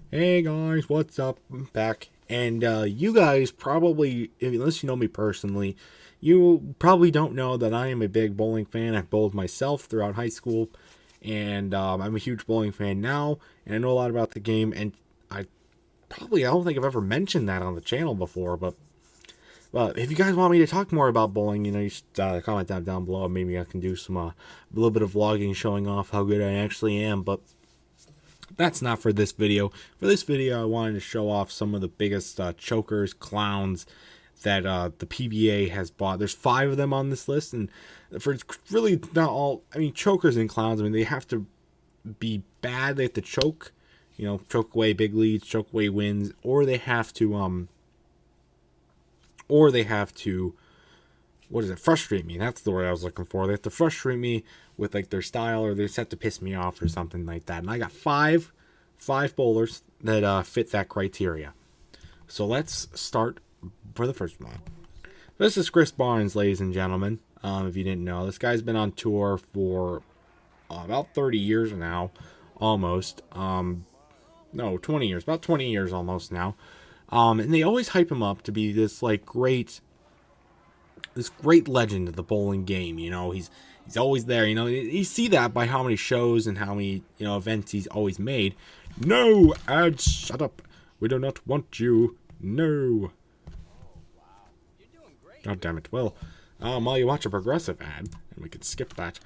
Hey guys, what's up? I'm back. And you guys probably, unless you know me personally, you probably don't know that I am a big bowling fan. I've bowled myself throughout high school, and I'm a huge bowling fan now, and I know a lot about the game. And I don't think I've ever mentioned that on the channel before. But if you guys want me to talk more about bowling, you should comment down below. Maybe I can do some a little bit of vlogging showing off how good I actually am. But that's not for this video. For this video, I wanted to show off some of the biggest chokers, clowns that the PBA has bought. There's 5 of them on this list, and for really not all. I mean, chokers and clowns. I mean, they have to be bad. They have to choke, choke away big leads, choke away wins, or they have to what is it? Frustrate me. That's the word I was looking for. They have to frustrate me with like their style, or they just have to piss me off or something like that. And I got five bowlers that fit that criteria. So let's start for the first one. This is Chris Barnes, ladies and gentlemen. If you didn't know, this guy's been on tour for about 30 years now, almost. No, 20 years, about 20 years almost now. And they always hype him up to be this great legend of the bowling game. He's always there. You see that by how many shows and how many events he's always made. No ads, shut up. We do not want you. No. God damn it. Well, while you watch a progressive ad, and we could skip that.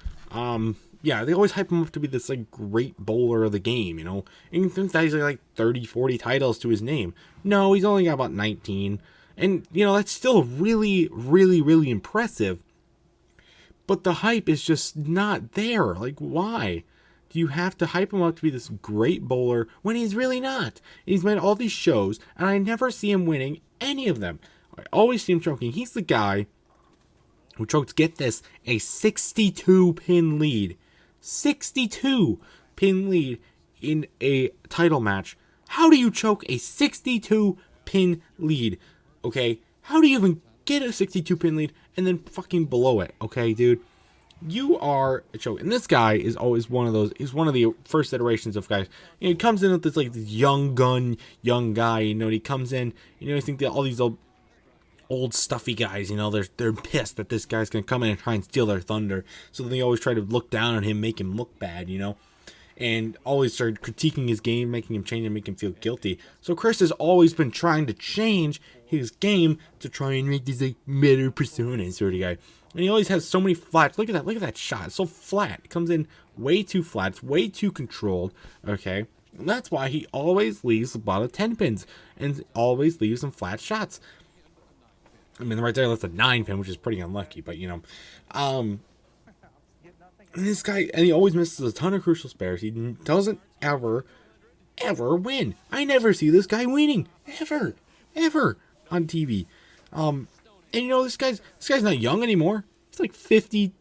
Yeah, they always hype him up to be this great bowler of the game. And you think that he's like 30, 40 titles to his name. No, he's only got about 19. And, that's still really, really, really impressive. But the hype is just not there. Like, why? Do you have to hype him up to be this great bowler when he's really not? He's made all these shows, and I never see him winning any of them. I always see him choking. He's the guy who choked, get this, a 62-pin lead. 62-pin lead in a title match. How do you choke a 62-pin lead? Okay, how do you even get a 62-pin lead and then fucking blow it? Okay, dude, you are a joke. And this guy is always one of those. He's one of the first iterations of guys. He comes in with this this young guy. He comes in. You think that all these old stuffy guys. They're pissed that this guy's gonna come in and try and steal their thunder. So they always try to look down on him, make him look bad. And always started critiquing his game, making him change and make him feel guilty. So Chris has always been trying to change his game to try and make these better persona sort of guy. And he always has so many flats. Look at that shot. It's so flat. It comes in way too flat. It's way too controlled. Okay. And that's why he always leaves about 10 pins and always leaves some flat shots. I mean, right there, that's a 9 pin, which is pretty unlucky, but and this guy, and he always misses a ton of crucial spares. He doesn't ever win. I never see this guy winning. Ever on TV. And this guy's not young anymore. He's like 50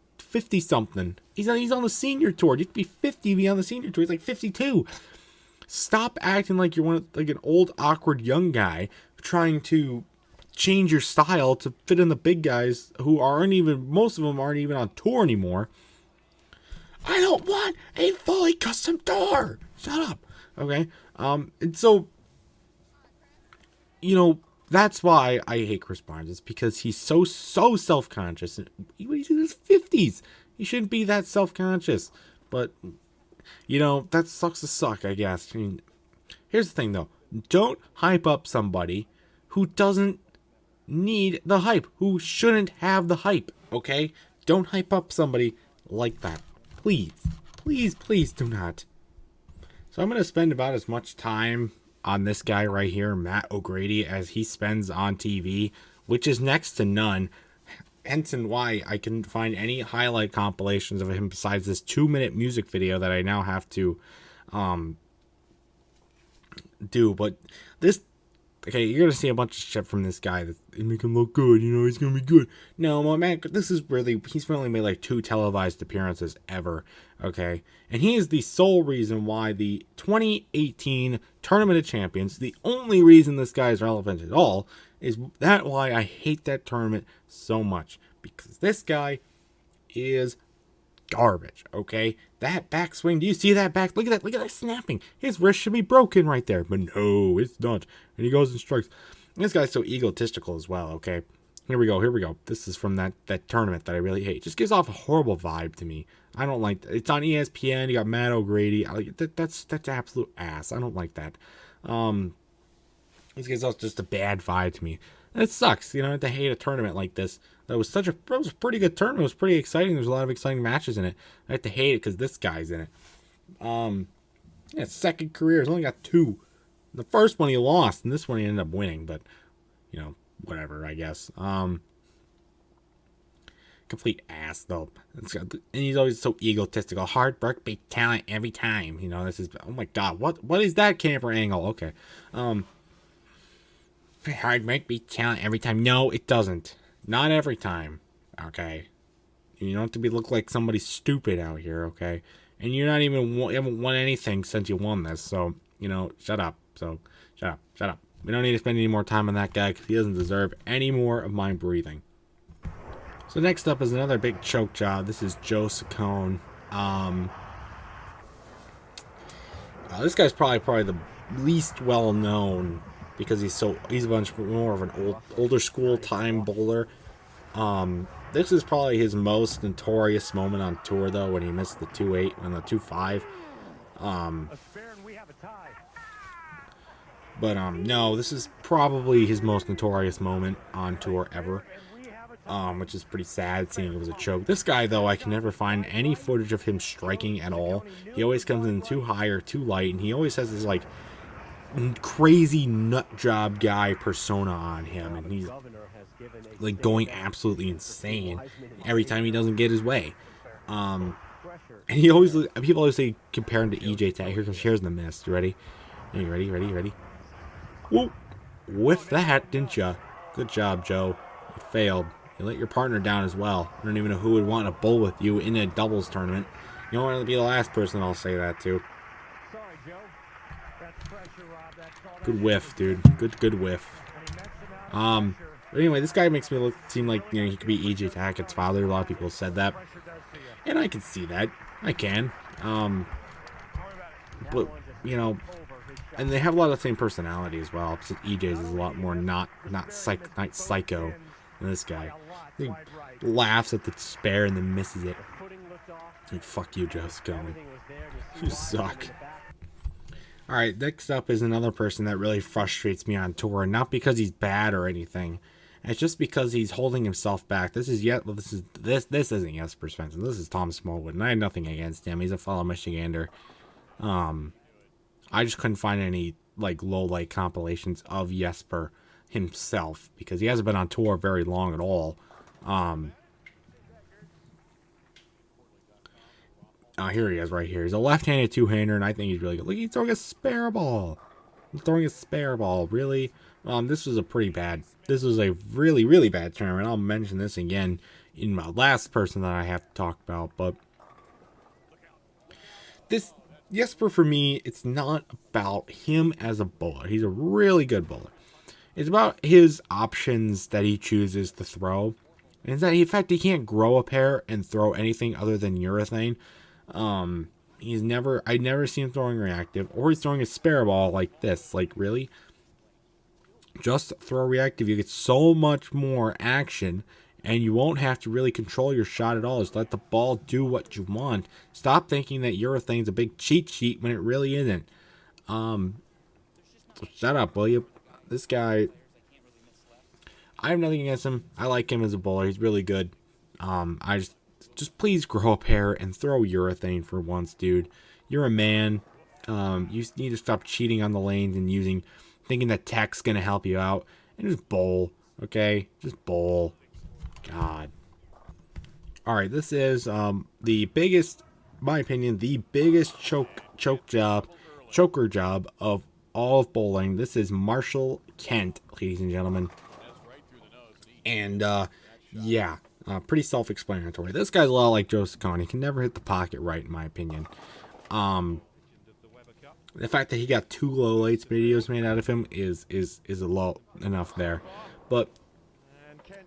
something. He's on the senior tour. You have to be 50 to be on the senior tour. He's like 52. Stop acting like you're an old, awkward young guy trying to change your style to fit in the big guys who most of them aren't even on tour anymore. I don't want a fully custom door. Shut up. Okay. And so, that's why I hate Chris Barnes. It's because he's so self-conscious. He's in his 50s. He shouldn't be that self-conscious. But, that sucks to suck, I guess. I mean, here's the thing, though. Don't hype up somebody who doesn't need the hype, who shouldn't have the hype, okay? Don't hype up somebody like that. Please do not. So I'm going to spend about as much time on this guy right here, Matt O'Grady, as he spends on TV, which is next to none. Hence and why I couldn't find any highlight compilations of him besides this 2-minute music video that I now have to do. But this, okay, you're gonna see a bunch of shit from this guy that make him look good. He's gonna be good. No, my man, he's only made 2 televised appearances ever. Okay, and he is the sole reason why the 2018 Tournament of Champions, the only reason this guy is relevant at all, is that why I hate that tournament so much, because this guy is garbage. Okay, That backswing. Do you see that back? Look at that. Look at that snapping. His wrist should be broken right there. But no, it's not. And he goes and strikes. This guy's so egotistical as well, okay? Here we go. Here we go. This is from that tournament that I really hate. Just gives off a horrible vibe to me. I don't like that. It's on ESPN. You got Matt O'Grady. That's absolute ass. I don't like that. This gives off just a bad vibe to me. And it sucks, you know, to hate a tournament like this. That was a pretty good tournament. It was pretty exciting. There's a lot of exciting matches in it. I have to hate it because this guy's in it. Yeah, second career. He's only got 2. The first one he lost, and this one he ended up winning. But, you know, whatever, I guess. Complete ass, though. And he's always so egotistical. Hard work beat talent every time. You know, this is... Oh, my God. What is that camera angle? Okay. Hard work beats talent every time. No, it doesn't. Not every time. Okay. You don't have to look like somebody stupid out here, okay? And you're not even... You haven't won anything since you won this. So, you know, shut up. So, shut up. We don't need to spend any more time on that guy because he doesn't deserve any more of my breathing. So next up is another big choke job. This is Joe Saccone. This guy's probably the least well known because he's a bunch more of an older school time bowler. This is probably his most notorious moment on tour though, when he missed the 2-8 and the 2-5. But no, this is probably his most notorious moment on tour ever. Which is pretty sad seeing it was a choke. This guy, though, I can never find any footage of him striking at all. He always comes in too high or too light, and he always has this, like, crazy nut job guy persona on him, and he's, like, going absolutely insane every time he doesn't get his way. And he always, people always say, compare him to EJ Tag. Here's the miss. You ready? You ready? Whoa! With that, didn't ya? Good job, Joe. You failed. You let your partner down as well. I don't even know who would want to bowl with you in a doubles tournament. You don't want to be the last person I'll say that to. Good whiff, dude. Good whiff. But anyway, this guy makes me seem like, you know, he could be EJ Tackett's father. A lot of people have said that. And I can see that. I can. But, you know, and they have a lot of the same personality as well. Except EJ's is a lot more not psycho than this guy. He laughs at the despair and then misses it. Like, fuck you, Joe Saccone. You suck. Alright, next up is another person that really frustrates me on tour. Not because he's bad or anything. It's just because he's holding himself back. This isn't Jesper Svensson. This is Tom Smallwood, and I had nothing against him. He's a fellow Michigander. I just couldn't find any like low light compilations of Jesper himself because he hasn't been on tour very long at all. Here he is right here. He's a left-handed two-hander, and I think he's really good. Look, he's throwing a spare ball. Really? This was a really, really bad tournament. I'll mention this again in my last person that I have to talk about, but this Jesper, for me, it's not about him as a bowler. He's a really good bowler. It's about his options that he chooses to throw. And that, in fact, he can't grow a pair and throw anything other than urethane. I never seen him throwing reactive, or he's throwing a spare ball like this. Like, really? Just throw reactive. You get so much more action, and you won't have to really control your shot at all. Just let the ball do what you want. Stop thinking that urethane's a big cheat sheet when it really isn't. Shut up, will you? This guy, I have nothing against him. I like him as a bowler. He's really good. I just please grow a pair and throw urethane for once, dude. You're a man. You need to stop cheating on the lanes and thinking that tech's gonna help you out, and just bowl, okay? Just bowl. God. All right, this is the biggest, in my opinion, the biggest choker job of all of bowling. This is Marshall Kent, ladies and gentlemen. And yeah, pretty self-explanatory. This guy's a lot like Joe Saccone. He can never hit the pocket right, in my opinion. The fact that he got 2 low lights videos made out of him is a low enough there. But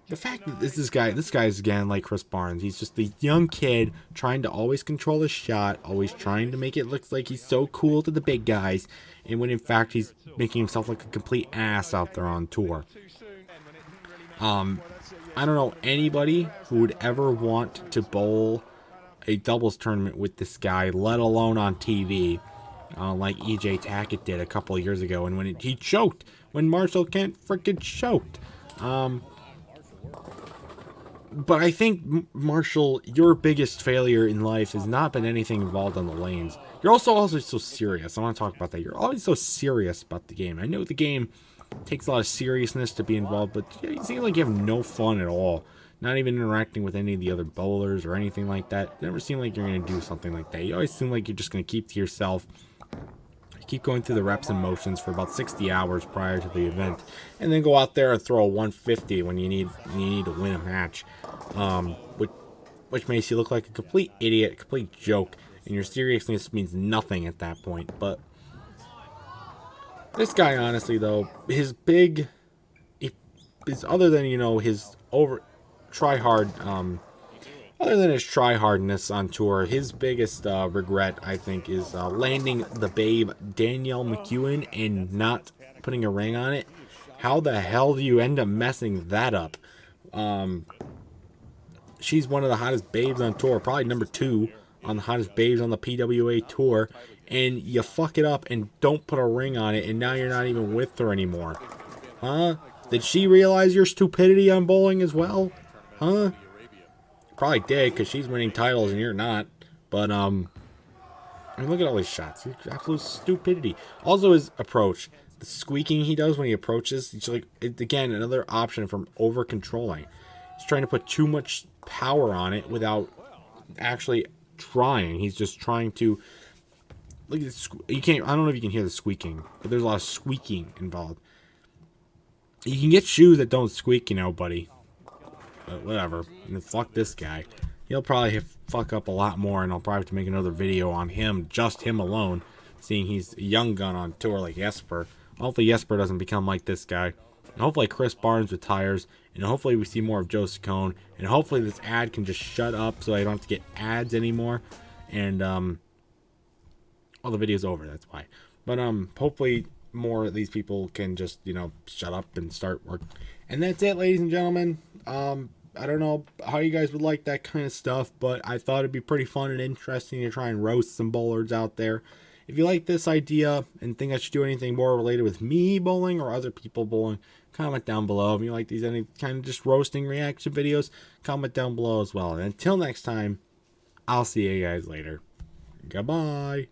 the fact that this guy's again like Chris Barnes. He's just a young kid trying to always control his shot, always trying to make it look like he's so cool to the big guys, and when in fact he's making himself like a complete ass out there on tour. I don't know anybody who would ever want to bowl a doubles tournament with this guy, let alone on TV, like EJ Tackett did a couple of years ago, and when he choked, when Marshall Kent freaking choked. But I think, Marshall, your biggest failure in life has not been anything involved on the lanes. You're also so serious. I want to talk about that. You're always so serious about the game. I know the game takes a lot of seriousness to be involved, but you seem like you have no fun at all. Not even interacting with any of the other bowlers or anything like that. It never seem like you're going to do something like that. You always seem like you're just going to keep to yourself. Keep going through the reps and motions for about 60 hours prior to the event, and then go out there and throw a 150 when you need to win a match, which makes you look like a complete idiot, a complete joke, and your seriousness means nothing at that point. But this guy, honestly, though, is other than his try hard. Other than his try-hardness on tour, his biggest regret, I think, is landing the babe Danielle McEwen and not putting a ring on it. How the hell do you end up messing that up? She's one of the hottest babes on tour, probably number 2 on the hottest babes on the PWA tour, and you fuck it up and don't put a ring on it, and now you're not even with her anymore. Huh? Did she realize your stupidity on bowling as well? Huh? Probably did, because she's winning titles and you're not. But, I mean, look at all these shots. Absolute stupidity. Also, his approach. The squeaking he does when he approaches. He's like, again, another option from over-controlling. He's trying to put too much power on it without actually trying. He's just trying to... Look at this. I don't know if you can hear the squeaking, but there's a lot of squeaking involved. You can get shoes that don't squeak, buddy. But whatever. And fuck this guy. He'll probably fuck up a lot more, and I'll probably have to make another video on him, just him alone, seeing he's a young gun on tour like Jesper. Hopefully Jesper doesn't become like this guy. And hopefully Chris Barnes retires, and hopefully we see more of Joe Saccone, and hopefully this ad can just shut up so I don't have to get ads anymore. And, well, the video's over, that's why. But, hopefully more of these people can just, shut up and start work. And that's it, ladies and gentlemen. I don't know how you guys would like that kind of stuff, but I thought it'd be pretty fun and interesting to try and roast some bowlers out there. If you like this idea and think I should do anything more related with me bowling or other people bowling, comment down below. If you like these any kind of just roasting reaction videos, comment down below as well. And until next time, I'll see you guys later. Goodbye.